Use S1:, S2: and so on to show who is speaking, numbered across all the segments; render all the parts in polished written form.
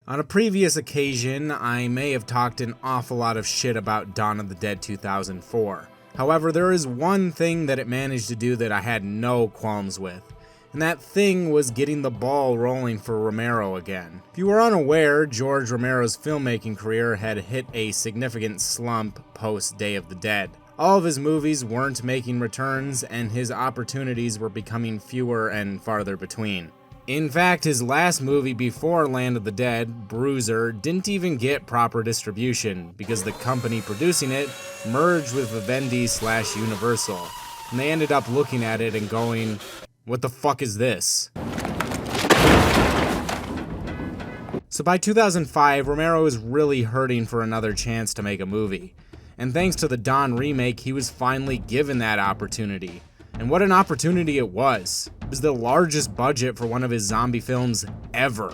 S1: On a previous occasion, I may have talked an awful lot of shit about Dawn of the Dead 2004. However, there is one thing that it managed to do that I had no qualms with, and that thing was getting the ball rolling for Romero again. If you were unaware, George Romero's filmmaking career had hit a significant slump post Day of the Dead. All of his movies weren't making returns, and his opportunities were becoming fewer and farther between. In fact, his last movie before Land of the Dead, Bruiser, didn't even get proper distribution because the company producing it merged with Vivendi/Universal, and they ended up looking at it and going, "What the fuck is this?" So by 2005, Romero was really hurting for another chance to make a movie, and thanks to the Dawn remake, he was finally given that opportunity. And what an opportunity it was. It was the largest budget for one of his zombie films ever,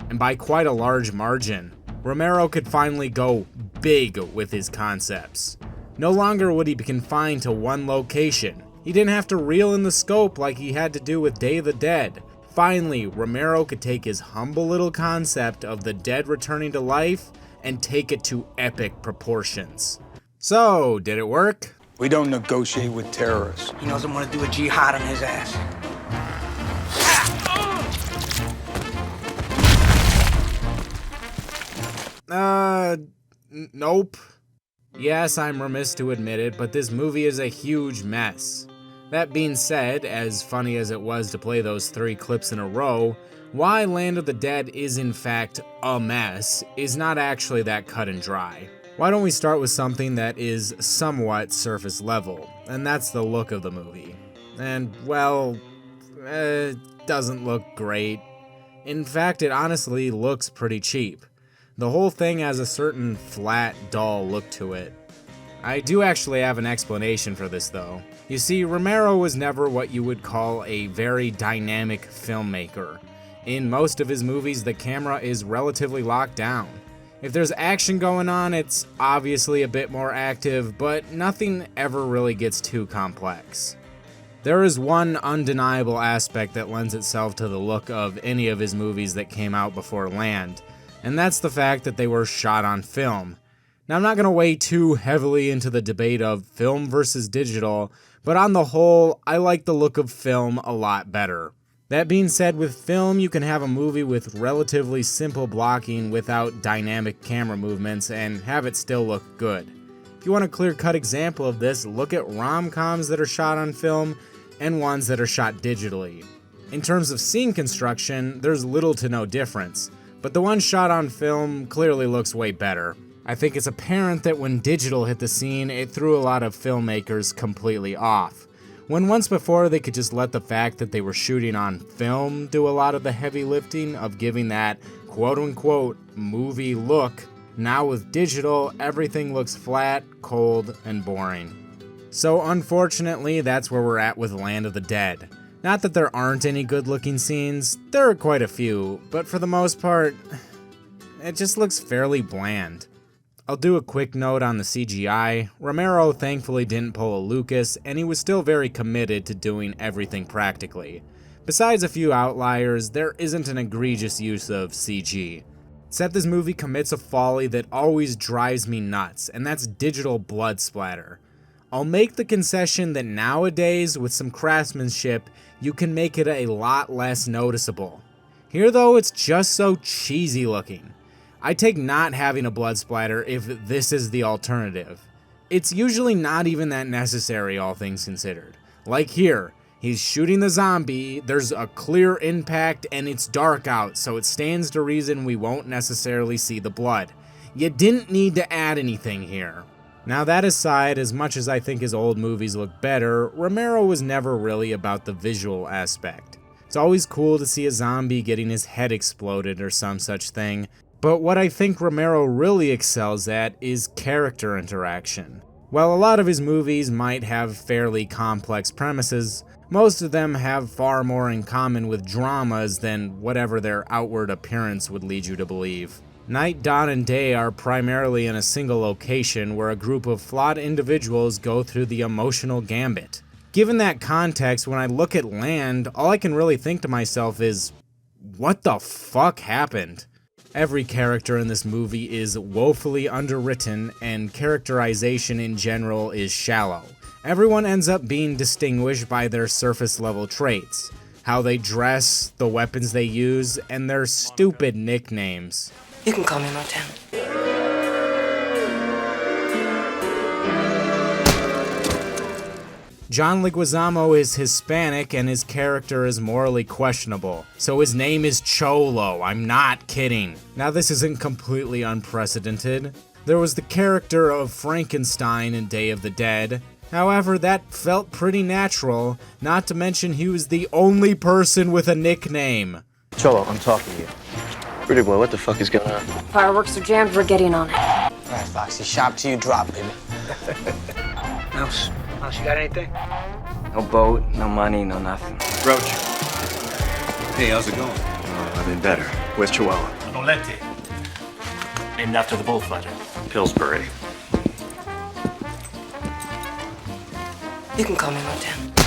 S1: and by quite a large margin. Romero could finally go big with his concepts. No longer would he be confined to one location. He didn't have to reel in the scope like he had to do with Day of the Dead. Finally, Romero could take his humble little concept of the dead returning to life and take it to epic proportions. So, did it work?
S2: We don't negotiate with terrorists.
S3: He doesn't want to do a jihad on his ass.
S1: Nope. Yes, I'm remiss to admit it, but this movie is a huge mess. That being said, as funny as it was to play those 3 clips in a row, why Land of the Dead is in fact a mess is not actually that cut and dry. Why don't we start with something that is somewhat surface level, and that's the look of the movie. And, well, it doesn't look great. In fact, it honestly looks pretty cheap. The whole thing has a certain flat, dull look to it. I do actually have an explanation for this though. You see, Romero was never what you would call a very dynamic filmmaker. In most of his movies, the camera is relatively locked down. If there's action going on, it's obviously a bit more active, but nothing ever really gets too complex. There is one undeniable aspect that lends itself to the look of any of his movies that came out before Land, and that's the fact that they were shot on film. Now, I'm not going to weigh too heavily into the debate of film versus digital, but on the whole, I like the look of film a lot better. That being said, with film, you can have a movie with relatively simple blocking without dynamic camera movements and have it still look good. If you want a clear-cut example of this, look at rom-coms that are shot on film and ones that are shot digitally. In terms of scene construction, there's little to no difference, but the one shot on film clearly looks way better. I think it's apparent that when digital hit the scene, it threw a lot of filmmakers completely off. When once before they could just let the fact that they were shooting on film do a lot of the heavy lifting of giving that quote-unquote movie look, now with digital, everything looks flat, cold, and boring. So unfortunately, that's where we're at with Land of the Dead. Not that there aren't any good-looking scenes, there are quite a few, but for the most part, it just looks fairly bland. I'll do a quick note on the CGI. Romero thankfully didn't pull a Lucas, and he was still very committed to doing everything practically. Besides a few outliers, there isn't an egregious use of CG. Except this movie commits a folly that always drives me nuts, and that's digital blood splatter. I'll make the concession that nowadays, with some craftsmanship, you can make it a lot less noticeable. Here though, it's just so cheesy looking. I take not having a blood splatter if this is the alternative. It's usually not even that necessary, all things considered. Like here, he's shooting the zombie, there's a clear impact, and it's dark out, so it stands to reason we won't necessarily see the blood. You didn't need to add anything here. Now that aside, as much as I think his old movies look better, Romero was never really about the visual aspect. It's always cool to see a zombie getting his head exploded or some such thing, but what I think Romero really excels at is character interaction. While a lot of his movies might have fairly complex premises, most of them have far more in common with dramas than whatever their outward appearance would lead you to believe. Night, Dawn, and Day are primarily in a single location where a group of flawed individuals go through the emotional gambit. Given that context, when I look at Land, all I can really think to myself is, what the fuck happened? Every character in this movie is woefully underwritten, and characterization in general is shallow. Everyone ends up being distinguished by their surface-level traits, how they dress, the weapons they use, and their stupid nicknames.
S3: You can call me Lieutenant.
S1: John Leguizamo is Hispanic and his character is morally questionable, so his name is Cholo, I'm not kidding. Now this isn't completely unprecedented. There was the character of Frankenstein in Day of the Dead. However, that felt pretty natural, not to mention he was the only person with a nickname.
S4: Cholo, I'm talking to you. Pretty boy, what the fuck is going on?
S5: Fireworks are jammed, we're getting on it.
S3: All right, Foxy, shop till you drop, baby. Mouse, you got anything? No boat, no money, no nothing.
S6: Roach. Hey, how's it going? Oh, I've been better. Where's Chihuahua?
S7: Nolete. Named after the bullfighter.
S6: Pillsbury.
S3: You can call me Lieutenant.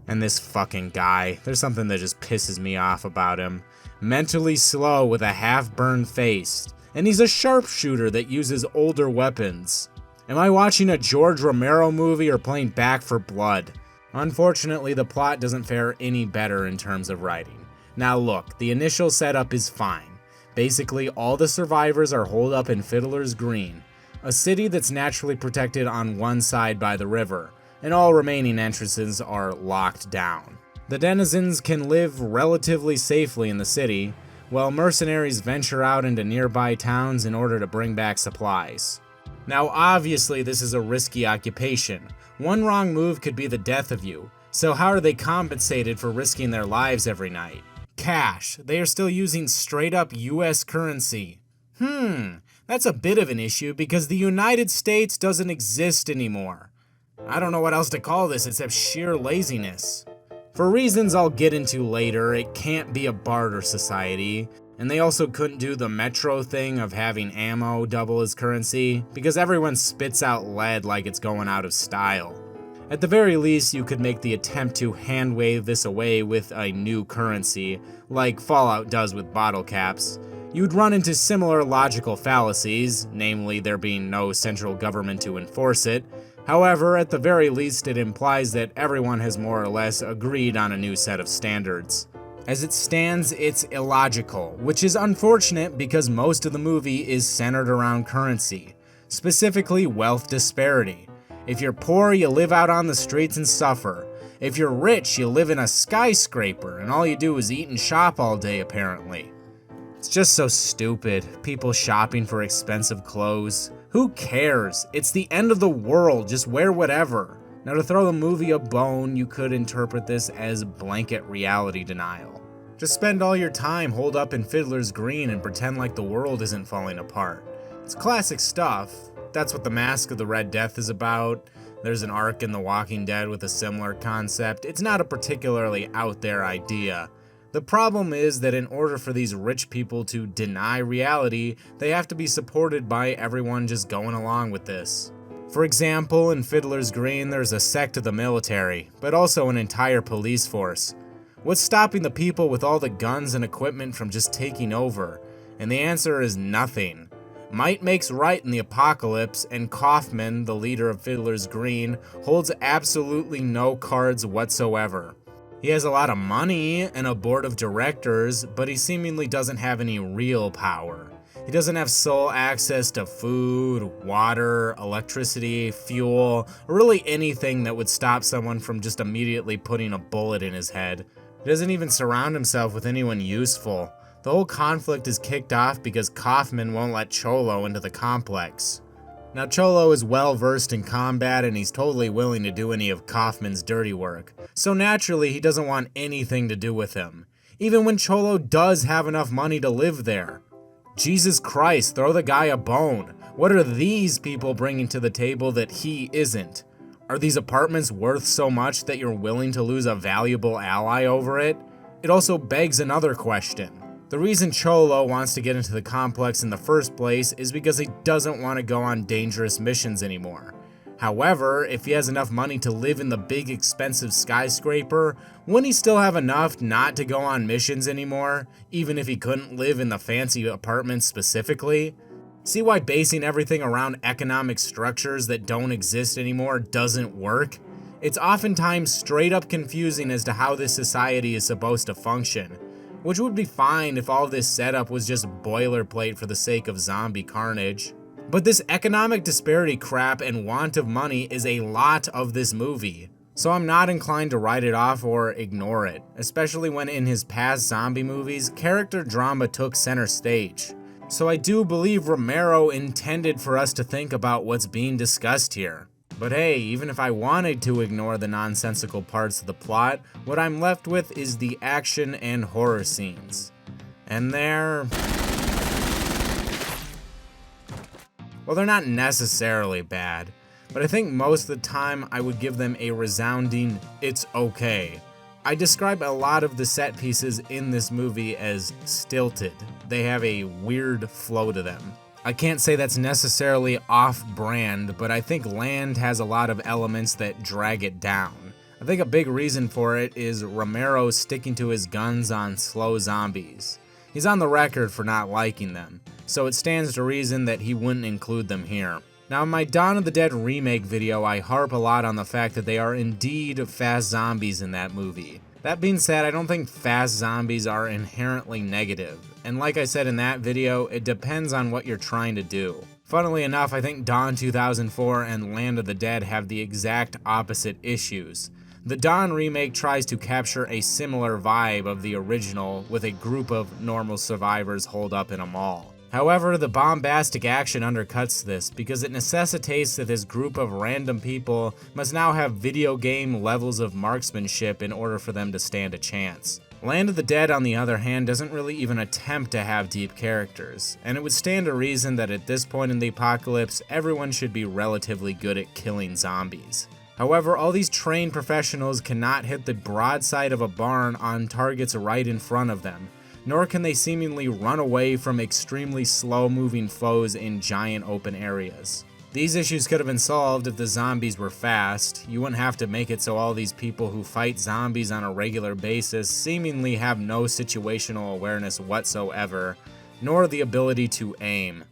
S1: And this fucking guy, there's something that just pisses me off about him. Mentally slow with a half-burned face. And he's a sharpshooter that uses older weapons. Am I watching a George Romero movie or playing Back for Blood? Unfortunately, the plot doesn't fare any better in terms of writing. Now look, the initial setup is fine. Basically, all the survivors are holed up in Fiddler's Green, a city that's naturally protected on one side by the river, and all remaining entrances are locked down. The denizens can live relatively safely in the city, while mercenaries venture out into nearby towns in order to bring back supplies. Now obviously this is a risky occupation. One wrong move could be the death of you, so how are they compensated for risking their lives every night? Cash. They are still using straight up US currency. That's a bit of an issue because the United States doesn't exist anymore. I don't know what else to call this except sheer laziness. For reasons I'll get into later, it can't be a barter society, and they also couldn't do the Metro thing of having ammo double as currency, because everyone spits out lead like it's going out of style. At the very least, you could make the attempt to hand-wave this away with a new currency, like Fallout does with bottle caps. You'd run into similar logical fallacies, namely there being no central government to enforce it. However, at the very least it implies that everyone has more or less agreed on a new set of standards. As it stands, it's illogical, which is unfortunate because most of the movie is centered around currency, specifically wealth disparity. If you're poor, you live out on the streets and suffer. If you're rich, you live in a skyscraper and all you do is eat and shop all day apparently. It's just so stupid, people shopping for expensive clothes. Who cares? It's the end of the world, just wear whatever. Now to throw the movie a bone, you could interpret this as blanket reality denial. Just spend all your time holed up in Fiddler's Green and pretend like the world isn't falling apart. It's classic stuff. That's what The Mask of the Red Death is about. There's an arc in The Walking Dead with a similar concept. It's not a particularly out there idea. The problem is that in order for these rich people to deny reality, they have to be supported by everyone just going along with this. For example, in Fiddler's Green, there's a sect of the military, but also an entire police force. What's stopping the people with all the guns and equipment from just taking over? And the answer is nothing. Might makes right in the apocalypse, and Kaufman, the leader of Fiddler's Green, holds absolutely no cards whatsoever. He has a lot of money and a board of directors, but he seemingly doesn't have any real power. He doesn't have sole access to food, water, electricity, fuel, or really anything that would stop someone from just immediately putting a bullet in his head. He doesn't even surround himself with anyone useful. The whole conflict is kicked off because Kaufman won't let Cholo into the complex. Now Cholo is well versed in combat and he's totally willing to do any of Kaufman's dirty work, so naturally he doesn't want anything to do with him, even when Cholo does have enough money to live there. Jesus Christ, throw the guy a bone. What are these people bringing to the table that he isn't? Are these apartments worth so much that you're willing to lose a valuable ally over it? It also begs another question. The reason Cholo wants to get into the complex in the first place is because he doesn't want to go on dangerous missions anymore. However, if he has enough money to live in the big expensive skyscraper, wouldn't he still have enough not to go on missions anymore, even if he couldn't live in the fancy apartments specifically? See why basing everything around economic structures that don't exist anymore doesn't work? It's oftentimes straight up confusing as to how this society is supposed to function, which would be fine if all this setup was just boilerplate for the sake of zombie carnage. But this economic disparity crap and want of money is a lot of this movie, so I'm not inclined to write it off or ignore it, especially when in his past zombie movies, character drama took center stage. So I do believe Romero intended for us to think about what's being discussed here. But hey, even if I wanted to ignore the nonsensical parts of the plot, what I'm left with is the action and horror scenes. And they're not necessarily bad, but I think most of the time I would give them a resounding, it's okay. I describe a lot of the set pieces in this movie as stilted. They have a weird flow to them. I can't say that's necessarily off-brand, but I think Land has a lot of elements that drag it down. I think a big reason for it is Romero sticking to his guns on slow zombies. He's on the record for not liking them, so it stands to reason that he wouldn't include them here. Now, in my Dawn of the Dead remake video, I harp a lot on the fact that they are indeed fast zombies in that movie. That being said, I don't think fast zombies are inherently negative, and like I said in that video, it depends on what you're trying to do. Funnily enough, I think Dawn 2004 and Land of the Dead have the exact opposite issues. The Dawn remake tries to capture a similar vibe of the original with a group of normal survivors holed up in a mall. However, the bombastic action undercuts this because it necessitates that this group of random people must now have video game levels of marksmanship in order for them to stand a chance. Land of the Dead, on the other hand, doesn't really even attempt to have deep characters, and it would stand to reason that at this point in the apocalypse, everyone should be relatively good at killing zombies. However, all these trained professionals cannot hit the broadside of a barn on targets right in front of them, nor can they seemingly run away from extremely slow-moving foes in giant open areas. These issues could have been solved if the zombies were fast. You wouldn't have to make it so all these people who fight zombies on a regular basis seemingly have no situational awareness whatsoever, nor the ability to aim.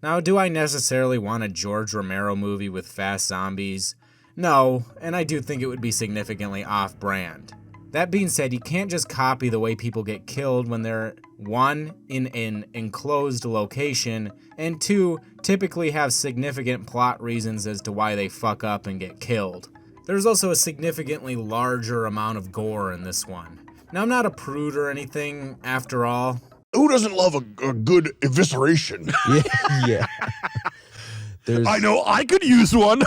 S1: Now, do I necessarily want a George Romero movie with fast zombies? No, and I do think it would be significantly off-brand. That being said, you can't just copy the way people get killed when they're 1. In an enclosed location, and 2. Typically have significant plot reasons as to why they fuck up and get killed. There's also a significantly larger amount of gore in this one. Now, I'm not a prude or anything, after all.
S8: Who doesn't love a good evisceration?
S9: Yeah.
S8: I know, I could use one.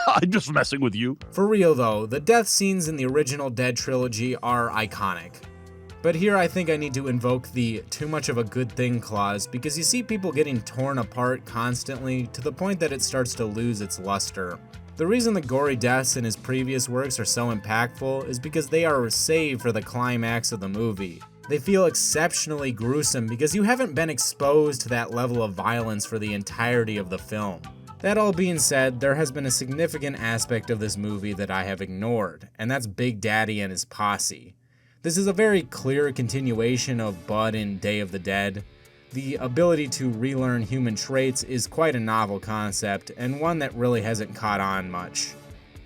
S8: I'm just messing with you.
S1: For real though, the death scenes in the original Dead trilogy are iconic. But here I think I need to invoke the too much of a good thing clause because you see people getting torn apart constantly to the point that it starts to lose its luster. The reason the gory deaths in his previous works are so impactful is because they are saved for the climax of the movie. They feel exceptionally gruesome because you haven't been exposed to that level of violence for the entirety of the film. That all being said, there has been a significant aspect of this movie that I have ignored, and that's Big Daddy and his posse. This is a very clear continuation of Bud in Day of the Dead. The ability to relearn human traits is quite a novel concept, and one that really hasn't caught on much.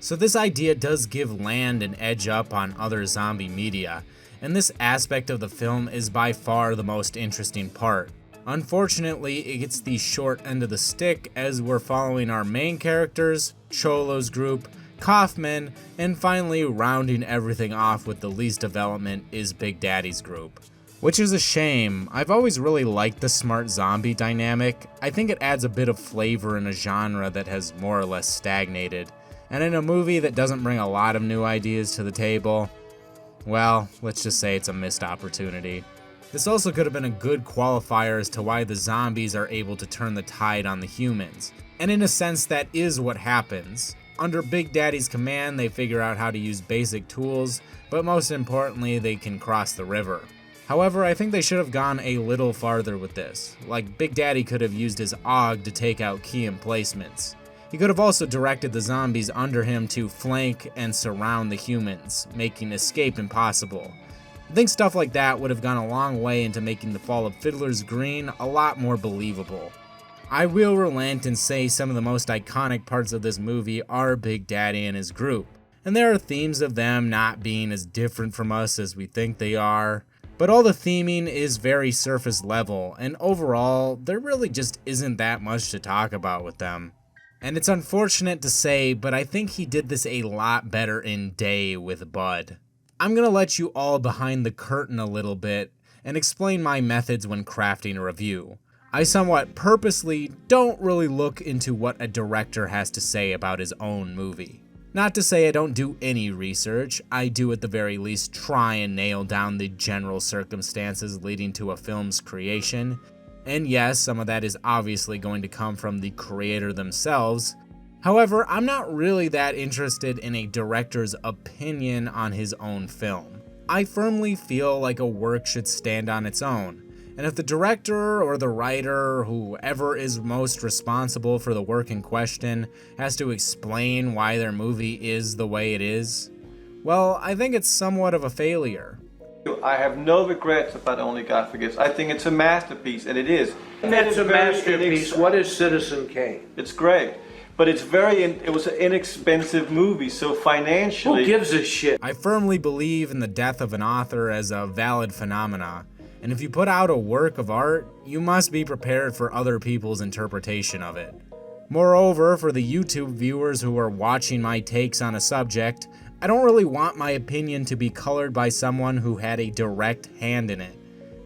S1: So this idea does give Land an edge up on other zombie media, and this aspect of the film is by far the most interesting part. Unfortunately, it gets the short end of the stick as we're following our main characters, Cholo's group, Kaufman, and finally rounding everything off with the least development is Big Daddy's group. Which is a shame. I've always really liked the smart zombie dynamic. I think it adds a bit of flavor in a genre that has more or less stagnated. And in a movie that doesn't bring a lot of new ideas to the table, well, let's just say it's a missed opportunity. This also could have been a good qualifier as to why the zombies are able to turn the tide on the humans. And in a sense, that is what happens. Under Big Daddy's command, they figure out how to use basic tools, but most importantly, they can cross the river. However, I think they should have gone a little farther with this. Like, Big Daddy could have used his AUG to take out key emplacements. He could have also directed the zombies under him to flank and surround the humans, making escape impossible. I think stuff like that would have gone a long way into making the fall of Fiddler's Green a lot more believable. I will relent and say some of the most iconic parts of this movie are Big Daddy and his group, and there are themes of them not being as different from us as we think they are, but all the theming is very surface level, and overall, there really just isn't that much to talk about with them. And it's unfortunate to say, but I think he did this a lot better in Day with Bud. I'm gonna let you all behind the curtain a little bit and explain my methods when crafting a review. I somewhat purposely don't really look into what a director has to say about his own movie. Not to say I don't do any research, I do at the very least try and nail down the general circumstances leading to a film's creation. And yes, some of that is obviously going to come from the creator themselves. However, I'm not really that interested in a director's opinion on his own film. I firmly feel like a work should stand on its own, and if the director or the writer, or whoever is most responsible for the work in question, has to explain why their movie is the way it is, well, I think it's somewhat of a failure.
S9: I have no regrets about Only God Forgives. I think it's a masterpiece, and it is.
S10: It's a masterpiece. What is Citizen Kane?
S9: It's great. But it was an inexpensive movie, so financially...
S10: Who gives a shit?
S1: I firmly believe in the death of an author as a valid phenomena, and if you put out a work of art, you must be prepared for other people's interpretation of it. Moreover, for the YouTube viewers who are watching my takes on a subject, I don't really want my opinion to be colored by someone who had a direct hand in it.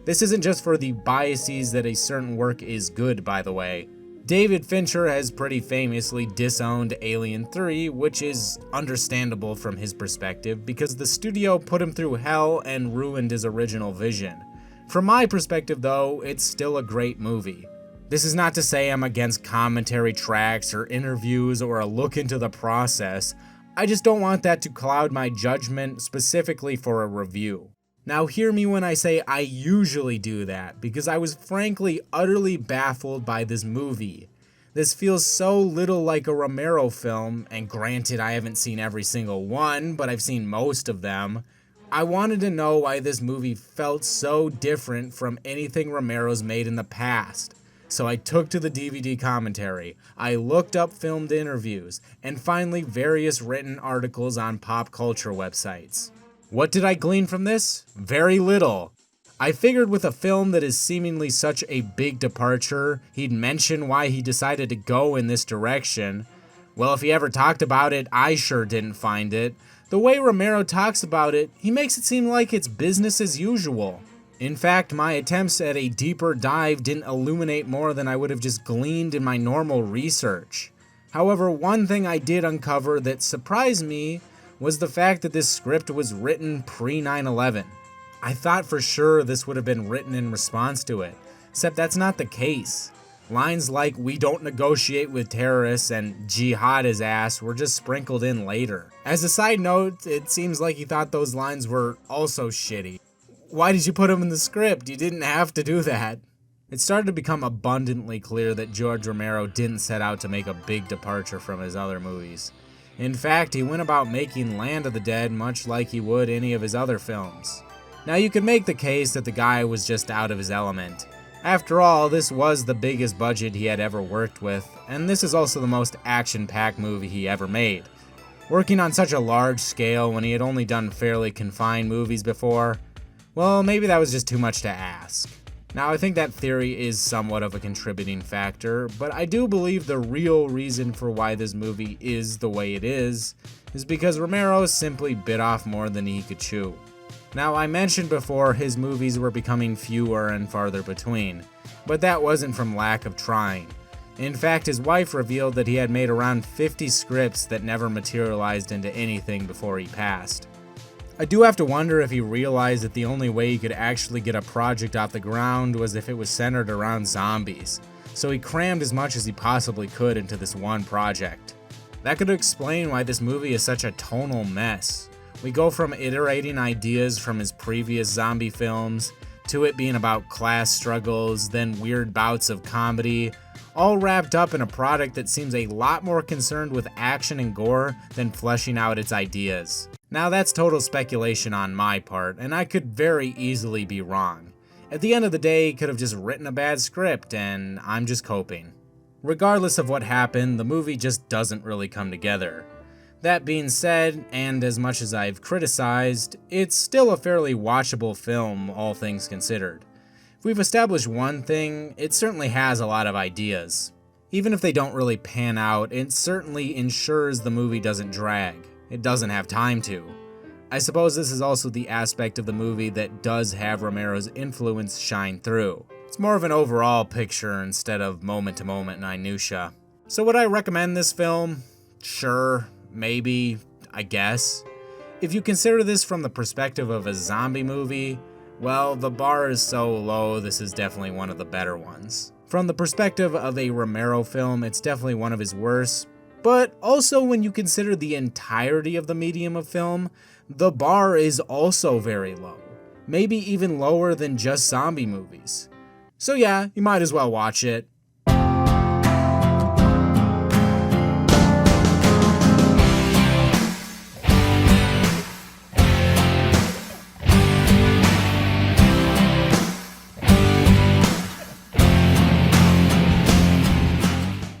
S1: This isn't just for the biases that a certain work is good, by the way. David Fincher has pretty famously disowned Alien 3, which is understandable from his perspective because the studio put him through hell and ruined his original vision. From my perspective though, it's still a great movie. This is not to say I'm against commentary tracks or interviews or a look into the process. I just don't want that to cloud my judgment specifically for a review. Now hear me when I say I usually do that, because I was frankly utterly baffled by this movie. This feels so little like a Romero film, and granted I haven't seen every single one, but I've seen most of them. I wanted to know why this movie felt so different from anything Romero's made in the past. So I took to the DVD commentary, I looked up filmed interviews, and finally various written articles on pop culture websites. What did I glean from this? Very little. I figured with a film that is seemingly such a big departure, he'd mention why he decided to go in this direction. Well, if he ever talked about it, I sure didn't find it. The way Romero talks about it, he makes it seem like it's business as usual. In fact, my attempts at a deeper dive didn't illuminate more than I would have just gleaned in my normal research. However, one thing I did uncover that surprised me was the fact that this script was written pre-9/11. I thought for sure this would have been written in response to it, except that's not the case. Lines like "we don't negotiate with terrorists" and "jihad his ass" were just sprinkled in later. As a side note, it seems like he thought those lines were also shitty. Why did you put them in the script? You didn't have to do that. It started to become abundantly clear that George Romero didn't set out to make a big departure from his other movies. In fact, he went about making Land of the Dead much like he would any of his other films. Now you could make the case that the guy was just out of his element. After all, this was the biggest budget he had ever worked with, and this is also the most action-packed movie he ever made. Working on such a large scale when he had only done fairly confined movies before, well, maybe that was just too much to ask. Now, I think that theory is somewhat of a contributing factor, but I do believe the real reason for why this movie is the way it is because Romero simply bit off more than he could chew. Now, I mentioned before his movies were becoming fewer and farther between, but that wasn't from lack of trying. In fact, his wife revealed that he had made around 50 scripts that never materialized into anything before he passed. I do have to wonder if he realized that the only way he could actually get a project off the ground was if it was centered around zombies, so he crammed as much as he possibly could into this one project. That could explain why this movie is such a tonal mess. We go from iterating ideas from his previous zombie films, to it being about class struggles, then weird bouts of comedy, all wrapped up in a product that seems a lot more concerned with action and gore than fleshing out its ideas. Now that's total speculation on my part, and I could very easily be wrong. At the end of the day, could have just written a bad script, and I'm just coping. Regardless of what happened, the movie just doesn't really come together. That being said, and as much as I've criticized, it's still a fairly watchable film, all things considered. If we've established one thing, it certainly has a lot of ideas. Even if they don't really pan out, it certainly ensures the movie doesn't drag. It doesn't have time to. I suppose this is also the aspect of the movie that does have Romero's influence shine through. It's more of an overall picture instead of moment-to-moment minutia. So would I recommend this film? Sure, maybe, I guess. If you consider this from the perspective of a zombie movie, well, the bar is so low, this is definitely one of the better ones. From the perspective of a Romero film, it's definitely one of his worst, but also when you consider the entirety of the medium of film, the bar is also very low. Maybe even lower than just zombie movies. So yeah, you might as well watch it.